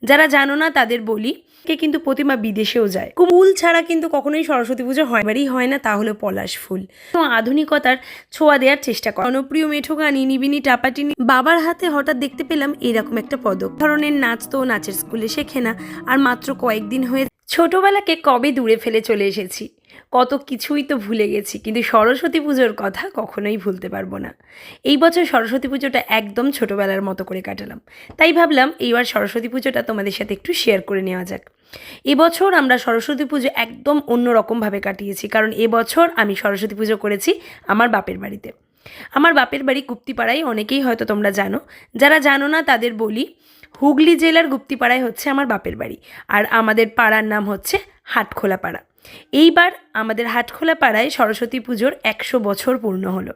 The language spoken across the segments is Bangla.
যারা জানো না তাদের বলি কে কিন্তু প্রতিমা বিদেশেও যায়। ফুল ছাড়া কিন্তু কখনোই সরস্বতী পুজো হয়বারই হয় না, তাহলে পলাশ ফুল। আধুনিকতার ছোঁয়া দেওয়ার চেষ্টা করে। জনপ্রিয় মেঠো গান ইনিবিনি টাপাটিনি বাবার হাতে হঠাৎ দেখতে পেলাম এরকম একটা পদক। ধরনের নাচ তো নাচের স্কুলে শেখে না, আর মাত্র কয়েকদিন হয়ে ছোটবেলাকে কবে দূরে ফেলে চলে এসেছি, কত কিছুই তো ভুলে গেছি, কিন্তু সরস্বতী পুজোর কথা কখনোই ভুলতে পারবো না। এই বছর সরস্বতী পুজোটা একদম ছোটোবেলার মতো করে কাটালাম, তাই ভাবলাম এইবার সরস্বতী পুজোটা তোমাদের সাথে একটু শেয়ার করে নেওয়া যাক। এবছর আমরা সরস্বতী পুজো একদম অন্যরকমভাবে কাটিয়েছি, কারণ এবছর আমি সরস্বতী পুজো করেছি আমার বাপের বাড়িতে। আমার বাপের বাড়ি গুপ্তিপাড়ায়, অনেকেই হয়তো তোমরা জানো, যারা জানো না তাদের বলি, হুগলি জেলার গুপ্তিপাড়ায় হচ্ছে আমার বাপের বাড়ি, আর আমাদের পাড়ার নাম হচ্ছে হাটখোলা পাড়া। এইবার আমাদের হাটখোলা পাড়ায় সরস্বতী পুজোর 100 বছর পূর্ণ হলো,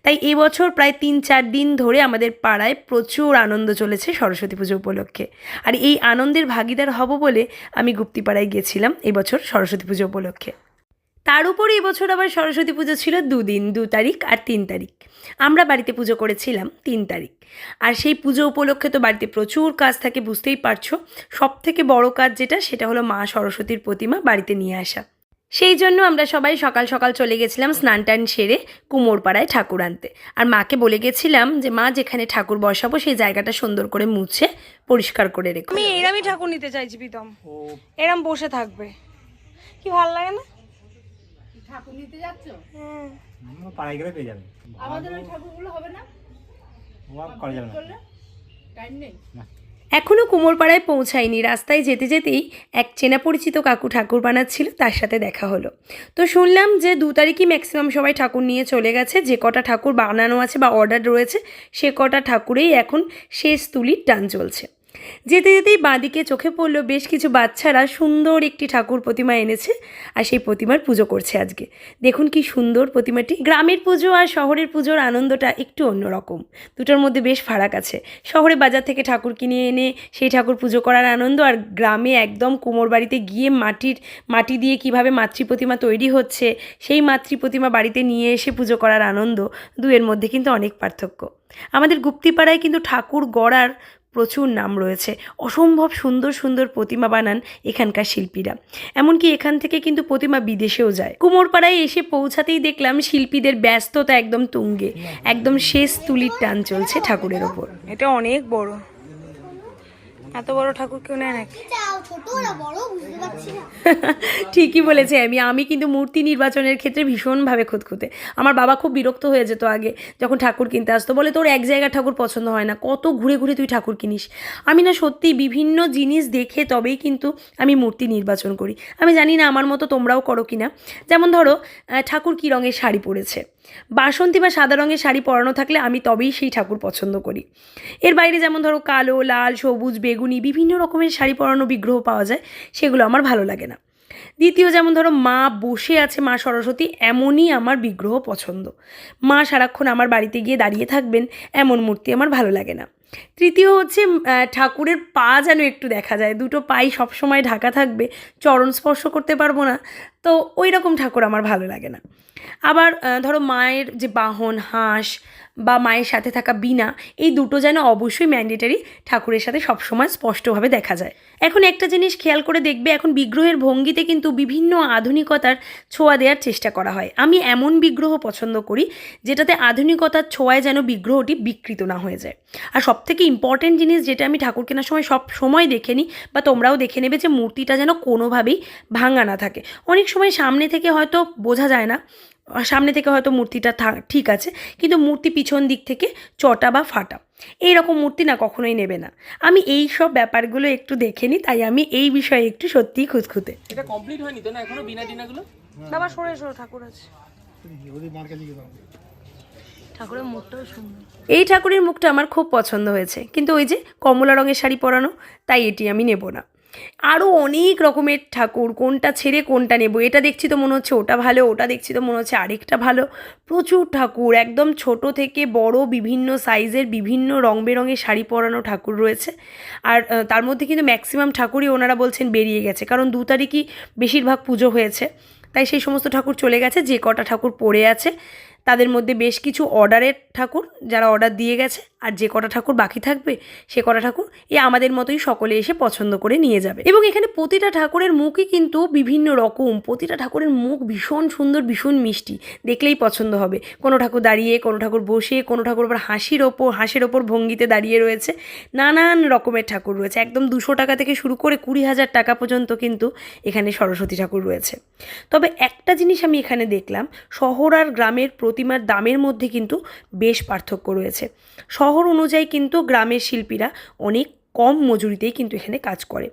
তাই এই বছর প্রায় 3-4 দিন ধরে আমাদের পাড়ায় প্রচুর আনন্দ চলেছে সরস্বতী পুজো উপলক্ষে। আর এই আনন্দের ভাগিদার হব বলে আমি গুপ্তিপাড়ায় গিয়েছিলাম এবছর সরস্বতী পুজো উপলক্ষে। তার উপর এবছর আবার সরস্বতী পুজো ছিল 2 দিন, 2 তারিখ আর 3 তারিখ। আমরা বাড়িতে পুজো করেছিলাম 3 তারিখ। আর সেই পুজো উপলক্ষে তো বাড়িতে প্রচুর কাজ থাকে, বুঝতেই পারছো। সব থেকে বড় কাজ যেটা, সেটা হলো মা সরস্বতীর প্রতিমা বাড়িতে নিয়ে আসা। সেই জন্য আমরা সবাই সকাল সকাল চলে গেছিলাম স্নান টান সেরে কুমোরপাড়ায় ঠাকুর আনতে। আর মাকে বলে গেছিলাম যে মা, যেখানে ঠাকুর বসাবো সেই জায়গাটা সুন্দর করে মুছে পরিষ্কার করে রেখো। আমি এরমই ঠাকুর নিতে চাইছি প্রীতম, এরম বসে থাকবে, কি ভালো লাগে না? ঠাকুর নিতে যাচ্ছ? পাড়ায় গেলে পেয়ে যাবে। আমাদের ওই ঠাকুরগুলো হবে না, করা যাবে না, টাইম নেই। এখনও কুমোরপাড়ায় পৌঁছায়নি, রাস্তায় যেতে যেতেই এক চেনা পরিচিত কাকু ঠাকুর বানাচ্ছিল, তার সাথে দেখা হলো। তো শুনলাম যে 2 তারিখই ম্যাক্সিমাম সবাই ঠাকুর নিয়ে চলে গেছে, যে কটা ঠাকুর বানানো আছে বা অর্ডার রয়েছে সে কটা ঠাকুরেই এখন শেষ তুলির টান চলছে। যেতে যেতেই বাঁদিকে চোখে পড়লো বেশ কিছু বাচ্চারা সুন্দর একটি ঠাকুর প্রতিমা এনেছে, আর সেই প্রতিমার পুজো করছে আজকে। দেখুন কি সুন্দর প্রতিমাটি। গ্রামের পুজো আর শহরের পুজোর আনন্দটা একটু অন্যরকম, দুটোর মধ্যে বেশ ফারাক আছে। শহরে বাজার থেকে ঠাকুর কিনে এনে সেই ঠাকুর পুজো করার আনন্দ, আর গ্রামে একদম কুমোর বাড়িতে গিয়ে মাটি দিয়ে কিভাবে মাতৃ প্রতিমা তৈরি হচ্ছে, সেই মাতৃ প্রতিমা বাড়িতে নিয়ে এসে পুজো করার আনন্দ, দুয়ের মধ্যে কিন্তু অনেক পার্থক্য। আমাদের গুপ্তিপাড়ায় কিন্তু ঠাকুর গড়ার প্রচুর নাম রয়েছে, অসম্ভব সুন্দর সুন্দর প্রতিমা বানান এখানকার শিল্পীরা। এমনকি এখান থেকে কিন্তু প্রতিমা বিদেশেও যায়। কুমোরপাড়ায় এসে পৌঁছাতেই দেখলাম শিল্পীদের ব্যস্ততা একদম তুঙ্গে, একদম শেষ তুলির টান চলছে ঠাকুরের ওপর। এটা অনেক বড়, এত বড় ঠাকুর কেউ নেয় নাকি? ঠিকই বলেছে আমি কিন্তু মূর্তি নির্বাচনের ক্ষেত্রে ভীষণভাবে খুঁতখুঁতে। আমার বাবা খুব বিরক্ত হয়ে যেত আগে যখন ঠাকুর কিনতে আসতো, বলে তোর এক জায়গায় ঠাকুর পছন্দ হয় না, কত ঘুরে ঘুরে তুই ঠাকুর কিনিস। আমি না সত্যি বিভিন্ন জিনিস দেখে তবেই কিন্তু আমি মূর্তি নির্বাচন করি। আমি জানি না আমার মতো তোমরাও করো কিনা। যেমন ধরো ঠাকুর কী রঙের শাড়ি পরেছে, বাসন্তী বা সাদা রঙের শাড়ি পরানো থাকলে আমি তবেই সেই ঠাকুর পছন্দ করি। এর বাইরে যেমন ধরো কালো, লাল, সবুজ, বেগুনি বিভিন্ন রকমের শাড়ি পরানো বিগ্রহ পাওয়া যায়, সেগুলো আমার ভালো লাগে না। দ্বিতীয়, যেমন ধরো মা বসে আছে, মা সরস্বতী, এমনই আমার বিগ্রহ পছন্দ। মা সারাক্ষণ আমার বাড়িতে গিয়ে দাঁড়িয়ে থাকবেন, এমন মূর্তি আমার ভালো লাগে না। তৃতীয় হচ্ছে ঠাকুরের পা যেন একটু দেখা যায়, দুটো পাই সবসময় ঢাকা থাকবে, চরণ স্পর্শ করতে পারবো না, তো ওই রকম ঠাকুর আমার ভালো লাগে না। আবার ধরো মায়ের যে বাহন হাঁস বা মায়ের সাথে থাকা বীণা, এই দুটো যেন অবশ্যই ম্যান্ডেটারি ঠাকুরের সাথে সবসময় স্পষ্টভাবে দেখা যায়। এখন একটা জিনিস খেয়াল করে দেখবে, এখন বিগ্রহের ভঙ্গিতে কিন্তু বিভিন্ন আধুনিকতার ছোঁয়া দেওয়ার চেষ্টা করা হয়। আমি এমন বিগ্রহ পছন্দ করি যেটাতে আধুনিকতার ছোঁয়ায় যেন বিগ্রহটি বিকৃত না হয়ে যায়। আর সবথেকে ইম্পর্টেন্ট জিনিস যেটা আমি ঠাকুর কেনার সময় সব সময় দেখে নিই, বা তোমরাও দেখে নেবে, যে মূর্তিটা যেন কোনোভাবেই ভাঙা না থাকে। অনেক সময় সামনে থেকে হয়তো বোঝা যায় না, সামনে থেকে হয়তো মূর্তিটা ঠিক আছে, কিন্তু মূর্তি পিছন দিক থেকে চটা বা ফাটা, এই রকম মূর্তি না কখনোই নেবে না। আমি এই সব ব্যাপারগুলো একটু দেখে নিই, তাই আমি এই বিষয়ে একটু সত্যিই খুঁতখুঁতে। এটা কমপ্লিট হয়নি তো না এখনো, বিনা দিনাগুলো? বাবা সরে সরে ঠাকুর আছে, ঠাকুরের মুখটাও সুন্দর। এই ঠাকুরের মুখটা আমার খুব পছন্দ হয়েছে, কিন্তু ওই যে কমলা রঙের শাড়ি পরানো, তাই এটি আমি নেব না। আরও অনেক রকমের ঠাকুর, কোনটা ছেড়ে কোনটা নেব, এটা দেখছি তো মনে হচ্ছে ওটা ভালো, ওটা দেখছি তো মনে হচ্ছে আরেকটা ভালো। প্রচুর ঠাকুর, একদম ছোট থেকে বড়, বিভিন্ন সাইজের, বিভিন্ন রং বেরঙের শাড়ি পরানো ঠাকুর রয়েছে। আর তার মধ্যে কিন্তু ম্যাক্সিমাম ঠাকুরই ওনারা বলছেন বেরিয়ে গেছে, কারণ 2 তারিখই বেশিরভাগ পুজো হয়েছে, তাই সেই সমস্ত ঠাকুর চলে গেছে। যে কটা ঠাকুর পড়ে আছে তাদের মধ্যে বেশ কিছু অর্ডারের ঠাকুর যারা অর্ডার দিয়ে গেছে, আর যে কটা ঠাকুর বাকি থাকবে সে কটা ঠাকুর আমাদের মতোই সকলে এসে পছন্দ করে নিয়ে যাবে। এবং এখানে প্রতিটা ঠাকুরের মুখই কিন্তু বিভিন্ন রকম, প্রতিটা ঠাকুরের মুখ ভীষণ সুন্দর, ভীষণ মিষ্টি, দেখলেই পছন্দ হবে। কোনো ঠাকুর দাঁড়িয়ে, কোনো ঠাকুর বসে, কোনো ঠাকুর আবার হাঁসের ওপর ভঙ্গিতে দাঁড়িয়ে রয়েছে। নানান রকমের ঠাকুর রয়েছে, একদম 200 টাকা থেকে শুরু করে 20,000 টাকা পর্যন্ত কিন্তু এখানে সরস্বতী ঠাকুর রয়েছে। তবে একটা জিনিস আমি এখানে দেখলাম, শহর আর গ্রামের প্রতিমার দামের মধ্যে কিন্তু বেশ পার্থক্য রয়েছে। শহর অনুযায়ী কিন্তু গ্রামের শিল্পীরা অনেক কম মজুরিতেই কিন্তু এখানে কাজ করে।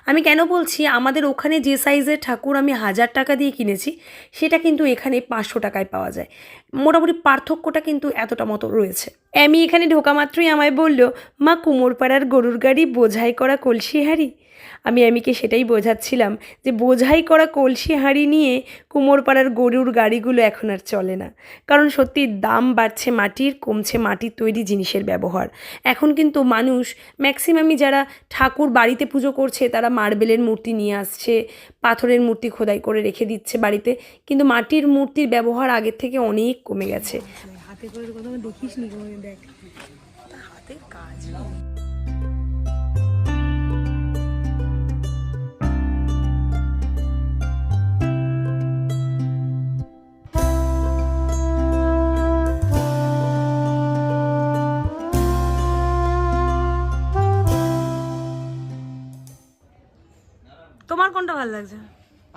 আমি কেন বলছি, আমাদের ওখানে যে সাইজের ঠাকুর আমি 1000 টাকা দিয়ে কিনেছি সেটা কিন্তু এখানে 500 টাকায় পাওয়া যায়। মোটামুটি পার্থক্যটা কিন্তু এতটা মতো রয়েছে। আমি এখানে ঢোকা মাত্রই আমায় বলল, মা কুমোরপাড়ার গরুর গাড়ি বোঝাই করা কলসি হাঁড়ি। আমি আমিকে সেটাই বোঝাচ্ছিলাম যে বোঝাই করা কলসি হাঁড়ি নিয়ে কুমোরপাড়ার গরুর গাড়িগুলো এখন আর চলে না, কারণ সত্যি দাম বাড়ছে মাটির, কমছে মাটির তৈরি জিনিসের ব্যবহার। এখন কিন্তু মানুষ ম্যাক্সিমামই যারা ঠাকুর বাড়িতে পুজো করছে তারা মার্বেলের মূর্তি নিয়ে আসছে, পাথরের মূর্তি খোদাই করে রেখে দিচ্ছে বাড়িতে, কিন্তু মাটির মূর্তির ব্যবহার আগের থেকে অনেক কমে গেছে। হাতে করে কথা দেখিস নি, দেখ হাতের কাজ। তোমার কোনটা ভালো লাগছে?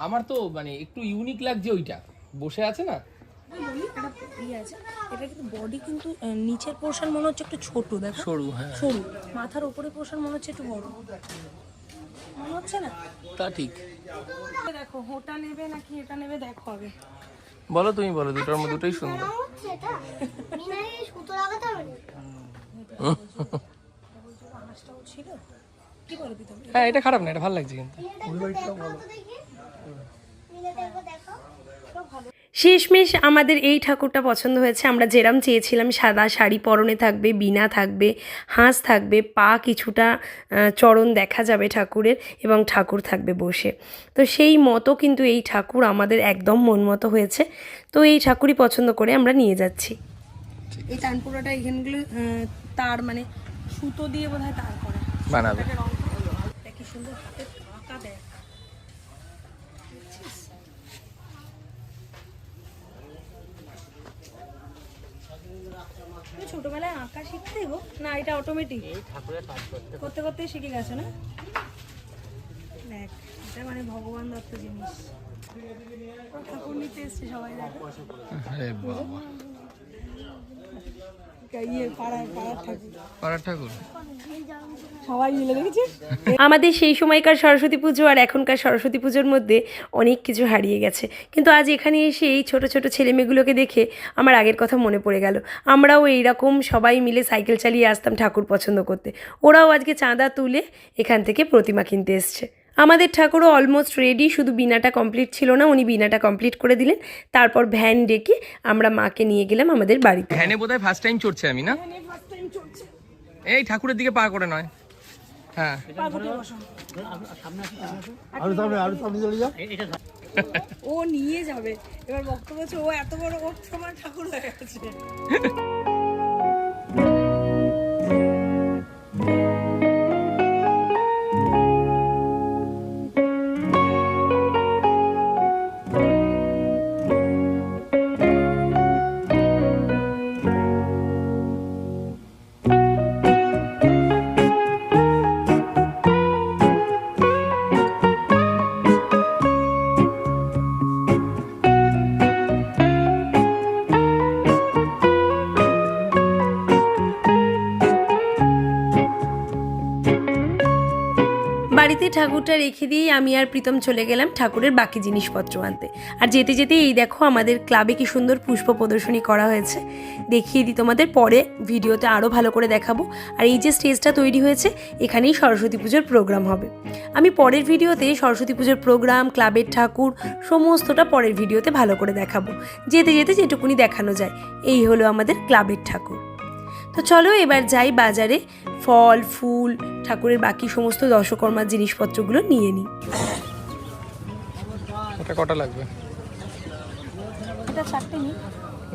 আমার তো মানে একটু ইউনিক লাগছে ওইটা, বসে আছে না, এটা কিন্তু বডি কিন্তু নিচের পোর্শন মনে হচ্ছে একটু ছোট, দেখো সরু, হ্যাঁ সরু, মাথার উপরে পোর্শন মনে হচ্ছে একটু বড়, মনে হচ্ছে না? তা ঠিক। দেখো ওটা নেবে নাকি এটা নেবে, দেখো আগে বলো, তুমি বলো, দুটোর মধ্যে দুটোই সুন্দর। হ্যাঁ এটা খারাপ না, এটা ভালো লাগছে কিন্তু। শেষমেশ আমাদের এই ঠাকুরটা পছন্দ হয়েছে। আমরা যেরম চেয়েছিলাম, সাদা শাড়ি পরনে থাকবে, বীণা থাকবে, হাঁস থাকবে, পা কিছুটা চরণ দেখা যাবে ঠাকুরের, এবং ঠাকুর থাকবে বসে। তো সেই মতো কিন্তু এই ঠাকুর আমাদের একদম মন মতো হয়েছে। তো এই ঠাকুরই পছন্দ করে আমরা নিয়ে যাচ্ছি। এই তানপুরাটা এখানগুলো তার মানে সুতো দিয়ে বোধহয় তার করে বানাবে। কি সুন্দর হাতের আঁকা দেয়। ছোটবেলায় আঁকা শিখতে গো না, এটা অটোমেটিক করতে করতে শিখে গেছে না? দেখ এটা মানে ভগবান দত্ত জিনিস। ঠাকুর নিতে এসছে সবাই, দেখো পাড়ার ঠাকুর সবাই মিলে দেখেছিস। আমাদের সেই সময়কার সরস্বতী পুজো আর এখনকার সরস্বতী পুজোর মধ্যে অনেক কিছু হারিয়ে গেছে, কিন্তু আজ এখানে এসে এই ছোট ছোট ছেলেমেয়েগুলোকে দেখে আমার আগের কথা মনে পড়ে গেল। আমরাও এইরকম সবাই মিলে সাইকেল চালিয়ে আসতাম ঠাকুর পছন্দ করতে, ওরাও আজকে চাঁদা তুলে এখান থেকে প্রতিমা কিনতে এসছে। আমাদের ঠাকুরও অলমোস্ট রেডি, শুধু বীণাটা কমপ্লিট ছিল না, উনি বীণাটা কমপ্লিট করে দিলেন। তারপর ভ্যান ডেকে আমরা মাকে নিয়ে গেলাম আমাদের বাড়িতে। ভ্যানে বোধহয় ফার্স্ট টাইম চড়ছে আমি, না এই ঠাকুরের দিকে পা করে নয়, হ্যাঁ ও নিয়ে যাবে। এবার বক্তব্য হচ্ছে ও এত বড়, ওর সময় ঠাকুর হয়ে গেছে। বাড়িতে ঠাকুরটা রেখে দিয়েই আমি আর প্রীতম চলে গেলাম ঠাকুরের বাকি জিনিসপত্র আনতে। আর যেতে যেতে এই দেখো আমাদের ক্লাবে কি সুন্দর পুষ্প প্রদর্শনী করা হয়েছে, দেখিয়ে দিই তোমাদের, পরে ভিডিওতে আরও ভালো করে দেখাবো। আর এই যে স্টেজটা তৈরি হয়েছে, এখানেই সরস্বতী পুজোর প্রোগ্রাম হবে। আমি পরের ভিডিওতে সরস্বতী পুজোর প্রোগ্রাম, ক্লাবের ঠাকুর সমস্তটা পরের ভিডিওতে ভালো করে দেখাবো, যেতে যেতে যেটুকুনি দেখানো যায়। এই হলো আমাদের ক্লাবের ঠাকুর। তো চলো এবার যাই বাজারে, ফল ফুল ঠাকুরের বাকি সমস্ত দশকর্মার জিনিসপত্রগুলো নিয়ে নিই। এটা কটা লাগবে? এটা 4টে নিই।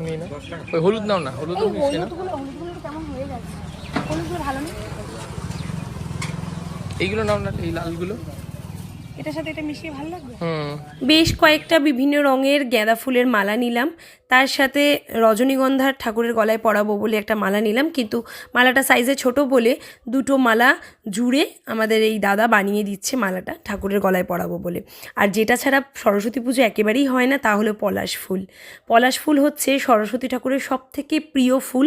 নিই না, ওই হলুদ নাও না, হলুদ মিশিয়ে না। হলুদগুলো কেমন হয়ে যাচ্ছে, হলুদগুলো ভালো না। এইগুলো নাও না, এই লালগুলো। এটার সাথে এটা মিশিয়ে ভালো লাগবে। বেশ কয়েকটা বিভিন্ন রঙের গাঁদা ফুলের মালা নিলাম, তার সাথে রজনীগন্ধার ঠাকুরের গলায় পরাবো বলে একটা মালা নিলাম, কিন্তু মালাটা সাইজে ছোট বলে দুটো মালা জুড়ে আমাদের এই দাদা বানিয়ে দিচ্ছে মালাটা ঠাকুরের গলায় পরাবো বলে। আর যেটা ছাড়া সরস্বতী পুজো একেবারেই হয় না তা হলো পলাশ ফুল। পলাশ ফুল হচ্ছে সরস্বতী ঠাকুরের সবথেকে প্রিয় ফুল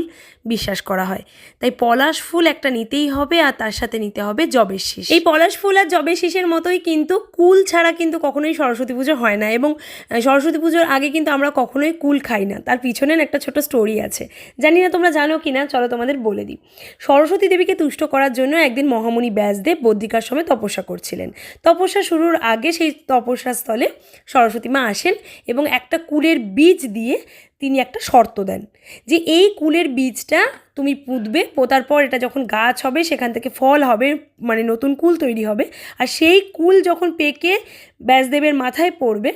বিশ্বাস করা হয়, তাই পলাশ ফুল একটা নিতেই হবে, আর তার সাথে নিতে হবে জবের শীষ। এই পলাশ ফুল আর জবের শীষের মতোই কিন্তু কুল ছাড়া কিন্তু কখনোই সরস্বতী পুজো হয় না, এবং সরস্বতী পুজোর আগে কিন্তু আমরা কখনোই কুল খাই না। তার পিছনে একটা ছোট স্টোরি আছে, জানি না তোমরা জানো কি না, চলো তোমাদের বলে দিই। সরস্বতী দেবীকে তুষ্ট করার জন্য একদিন মহামুনি ব্যাসদেব বদ্রিকার সময় তপস্যা করছিলেন। তপস্যা শুরুর আগে সেই তপস্যা স্থলে সরস্বতী মা আসেন এবং একটা কুলের বীজ দিয়ে তিনি একটা শর্ত দেন যে এই কুলের বীজটা তুমি পুঁতবে, পোতার পর এটা যখন গাছ হবে সেখান থেকে ফল হবে, মানে নতুন কুল তৈরি হবে, আর সেই কুল যখন পেকে ব্যাসদেবের মাথায় পড়বে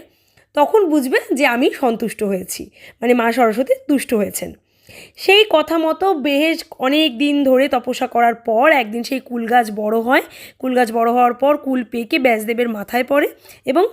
তখন বুঝবে যে আমি সন্তুষ্ট হয়েছি, মানে মা সরস্বতী তুষ্ট হয়েছেন। সেই কথা মতো বেশ অনেক দিন ধরে তপস্যা করার পর একদিন সেই কুল গাছ বড় হয়। কুল গাছ বড় হওয়ার পর কুল পেকে ব্যাসদেবের মাথায় পড়ে এবং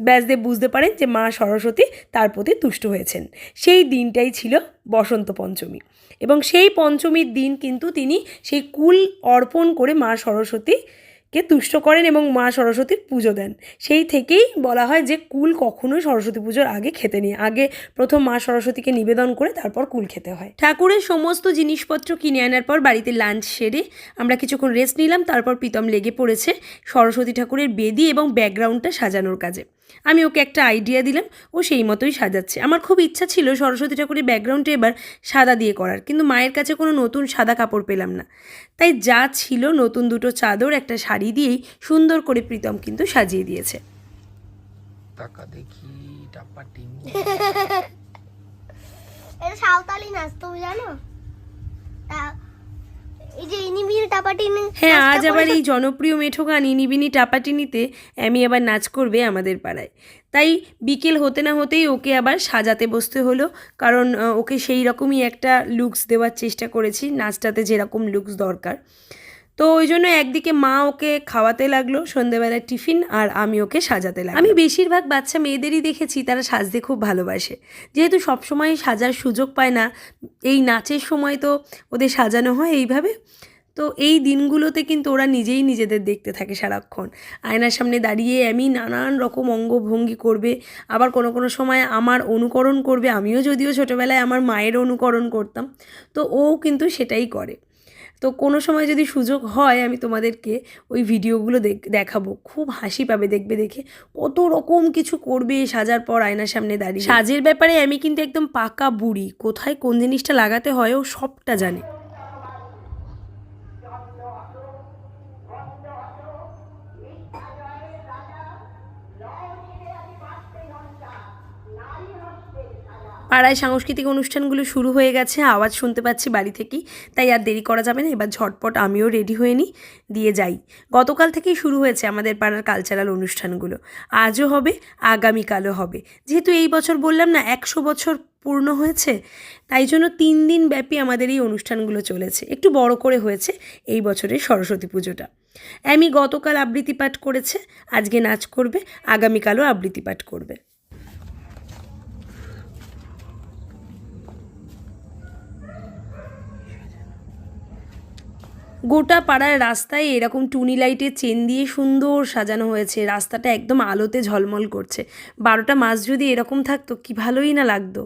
ব্যাসদেব বুঝতে পারেন যে মা সরস্বতী তার প্রতি তুষ্ট হয়েছেন। সেই দিনটাই ছিল বসন্ত পঞ্চমী, এবং সেই পঞ্চমীর দিন কিন্তু তিনি সেই কুল অর্পণ করে মা সরস্বতীকে তুষ্ট করেন এবং মা সরস্বতীর পুজো দেন। সেই থেকেই বলা হয় যে কুল কখনোই সরস্বতী পুজোর আগে খেতে নেই, আগে প্রথম মা সরস্বতীকে নিবেদন করে তারপর কুল খেতে হয়। ঠাকুরের সমস্ত জিনিসপত্র কিনে আনার পর বাড়িতে লাঞ্চ সেরে আমরা কিছুক্ষণ রেস্ট নিলাম, তারপর প্রীতম লেগে পড়েছে সরস্বতী ঠাকুরের বেদি এবং ব্যাকগ্রাউন্ডটা সাজানোর কাজে। আমি ওকে একটা আইডিয়া দিলাম, ও সেই মতোই সাজাচ্ছে। আমার খুব ইচ্ছা ছিল সরস্বতী ঠাকুরের ব্যাকগ্রাউন্ডে এবার সাদা দিয়ে করার, কিন্তু মায়ের কাছে কোনো নতুন সাদা কাপড় পেলাম না, তাই যা ছিল নতুন দুটো চাদর একটা শাড়ি দিয়েই সুন্দর করে প্রীতম কিন্তু সাজিয়ে দিয়েছে। টাকা দেখি টাপাটি। এটা সাঁওতালি নাচ, তুমি জানো? এই যে ইনিবিনি টাপাটিনি। হ্যাঁ, আজ আবার এই জনপ্রিয় মেঠো গান ইনিবিনি টাপাটিনিতে আমি আবার নাচ করবে আমাদের পাড়ায়, তাই বিকেল হতে না হতেই ওকে আবার সাজাতে বসতে হলো, কারণ ওকে সেই রকমই একটা লুকস দেওয়ার চেষ্টা করেছি, নাচটাতে যেরকম লুকস দরকার। তো ওই জন্য একদিকে মা ওকে খাওয়াতে লাগলো সন্ধ্যেবেলায় টিফিন, আর আমি ওকে সাজাতে লাগলাম। আমি বেশিরভাগ বাচ্চা মেয়েদেরই দেখেছি তারা সাজতে খুব ভালোবাসে, যেহেতু সবসময় সাজার সুযোগ পায় না, এই নাচের সময় তো ওদের সাজানো হয় এইভাবে। তো এই দিনগুলোতে কিন্তু ওরা নিজেই নিজেদের দেখতে থাকে সারাক্ষণ, আয়নার সামনে দাঁড়িয়ে আমি নানান রকম অঙ্গভঙ্গি করবে, আবার কোনো কোনো সময় আমার অনুকরণ করবে। আমিও যদিও ছোটোবেলায় আমার মায়ের অনুকরণ করতাম, তো ও কিন্তু সেটাই করে। তো কোনো সময় যদি সুযোগ হয় আমি তোমাদেরকে ওই ভিডিওগুলো দেখাবো, খুব হাসি পাবে দেখবে, দেখে কত রকম কিছু করবে সাজার পর আয়নার সামনে দাঁড়িয়ে। সাজের ব্যাপারে আমি কিন্তু একদম পাকা বুড়ি, কোথায় কোন জিনিসটা লাগাতে হয় ও সবটা জানে। পাড়ায় সাংস্কৃতিক অনুষ্ঠানগুলো শুরু হয়ে গেছে, আওয়াজ শুনতে পাচ্ছি বাড়ি থেকেই, তাই আর দেরি করা যাবে না, এবার ঝটপট আমিও রেডি হয়ে নিই, দিয়ে যাই। গতকাল থেকেই শুরু হয়েছে আমাদের পাড়ার কালচারাল অনুষ্ঠানগুলো, আজও হবে, আগামীকালও হবে। যেহেতু এই বছর বললাম না 100 বছর পূর্ণ হয়েছে, তাই জন্য 3 দিন ব্যাপী আমাদের এই অনুষ্ঠানগুলো চলেছে। একটু বড় করে হয়েছে এই বছরের সরস্বতী পুজোটা। আমি গতকাল আবৃত্তি পাঠ করেছে, আজকে নাচ করবে, আগামীকালও আবৃত্তি পাঠ করবে। গোটা পাড়ার রাস্তায় এরকম টুনি লাইটের চেন দিয়ে সুন্দর সাজানো হয়েছে, রাস্তাটা একদম আলোতে ঝলমল করছে। 12টা মাস যদি এরকম থাকতো কি ভালোই না লাগতো।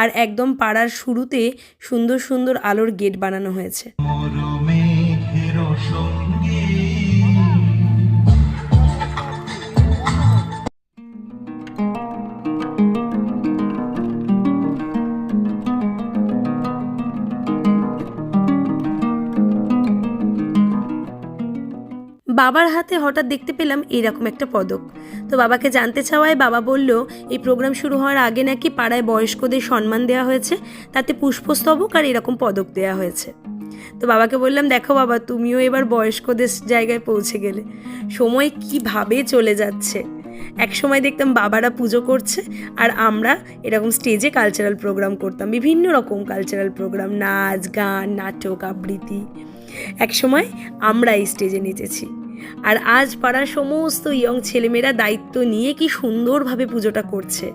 আর একদম পাড়ার শুরুতে সুন্দর সুন্দর আলোর গেট বানানো হয়েছে। বাবার হাতে হঠাৎ দেখতে পেলাম এরকম একটা পদক। তো বাবাকে জানতে চাওয়ায় বাবা বলল এই প্রোগ্রাম শুরু হওয়ার আগে নাকি পাড়ায় বয়স্কদের সম্মান দেওয়া হয়েছে, তাতে পুষ্পস্তবক আর এরকম পদক দেওয়া হয়েছে। তো বাবাকে বললাম দেখো বাবা, তুমিও এবার বয়স্কদের জায়গায় পৌঁছে গেলে। সময় কিভাবে চলে যাচ্ছে, এক সময় দেখতাম বাবারা পুজো করছে আর আমরা এরকম স্টেজে কালচারাল প্রোগ্রাম করতাম, বিভিন্ন রকম কালচারাল প্রোগ্রাম, নাচ গান নাটক আবৃত্তি। এক সময় আমরা এই স্টেজে নেচেছি। আর আজ পাড়ার সমস্ত ইয়ং ছেলেমেয়েরা দায়িত্ব নিয়ে কি সুন্দরভাবে পুজোটা করছে।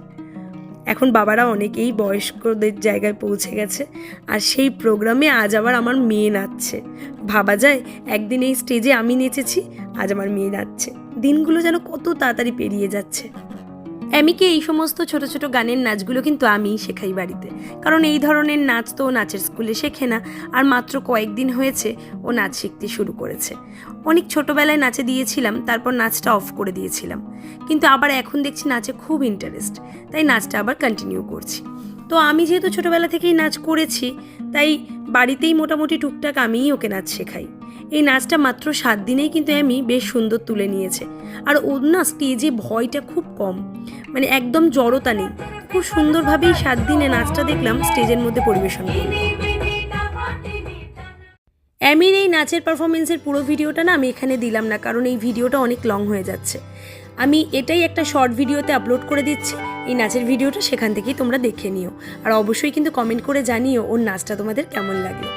এখন বাবারা অনেকেই বয়স্কদের জায়গায় পৌঁছে গেছে, আর সেই প্রোগ্রামে আজ আবার আমার মেয়ে নাচছে। ভাবা যায় একদিন এই স্টেজে আমি নেচেছি, আজ আমার মেয়ে নাচছে। দিনগুলো যেন কত তাড়াতাড়ি পেরিয়ে যাচ্ছে। অ্যামিকে এই সমস্ত ছোট ছোট গানের নাচগুলো কিন্তু আমিই শেখাই বাড়িতে, কারণ এই ধরনের নাচ তো ও নাচের স্কুলে শেখে না, আর মাত্র কয়েকদিন হয়েছে ও নাচ শিখতে শুরু করেছে। অনেক ছোটোবেলায় নাচে দিয়েছিলাম, তারপর নাচটা অফ করে দিয়েছিলাম, কিন্তু আবার এখন দেখছি নাচে খুব ইন্টারেস্ট, তাই নাচটা আবার কন্টিনিউ করছি। তো আমি যেহেতু ছোটোবেলা থেকেই নাচ করেছি, তাই বাড়িতেই মোটামুটি টুকটাক আমিই ওকে নাচ শেখাই। এই নাচটা মাত্র 7 দিনেই কিন্তু আমি বেশ সুন্দর তুলে নিয়েছে। আর ওর না স্টেজে ভয়টা খুব কম, মানে একদম জড়তা নেই। খুব সুন্দরভাবেই 7 দিনে নাচটা দেখলাম স্টেজের মধ্যে পরিবেশন করল। অ্যামির এই নাচের পারফরমেন্সের পুরো ভিডিওটা না আমি এখানে দিলাম না, কারণ এই ভিডিওটা অনেক লং হয়ে যাচ্ছে। আমি এটাই একটা শর্ট ভিডিওতে আপলোড করে দিচ্ছি, এই নাচের ভিডিওটা সেখান থেকেই তোমরা দেখে নিও। আর অবশ্যই কিন্তু কমেন্ট করে জানিও ওর নাচটা তোমাদের কেমন লাগলো।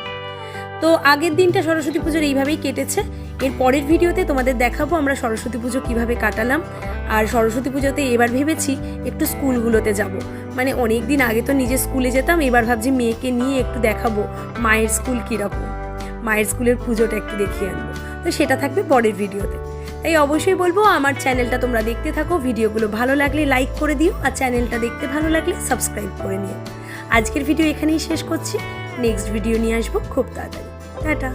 তো আগের দিনটা সরস্বতী পুজোর এইভাবেই কেটেছে। এর পরের ভিডিওতে তোমাদের দেখাবো আমরা সরস্বতী পুজো কীভাবে কাটালাম। আর সরস্বতী পুজোতে এবার ভেবেছি একটু স্কুলগুলোতে যাব, মানে অনেক দিন আগে তো নিজে স্কুলে যেতাম, এবার ভাবছি মেয়েকে নিয়ে একটু দেখাবো মায়ের স্কুল কীরকম, মায়ের স্কুলের পুজোটা একটু দেখিয়ে আনবো। তো সেটা থাকবে পরের ভিডিওতে। তাই অবশ্যই বলবো আমার চ্যানেলটা তোমরা দেখতে থাকো, ভিডিওগুলো ভালো লাগলে লাইক করে দিও, আর চ্যানেলটা দেখতে ভালো লাগলে সাবস্ক্রাইব করে নিও। আজকের ভিডিও এখানেই শেষ করছি, নেক্সট ভিডিও নিয়ে আসবো খুব তাড়াতাড়ি। টাটা।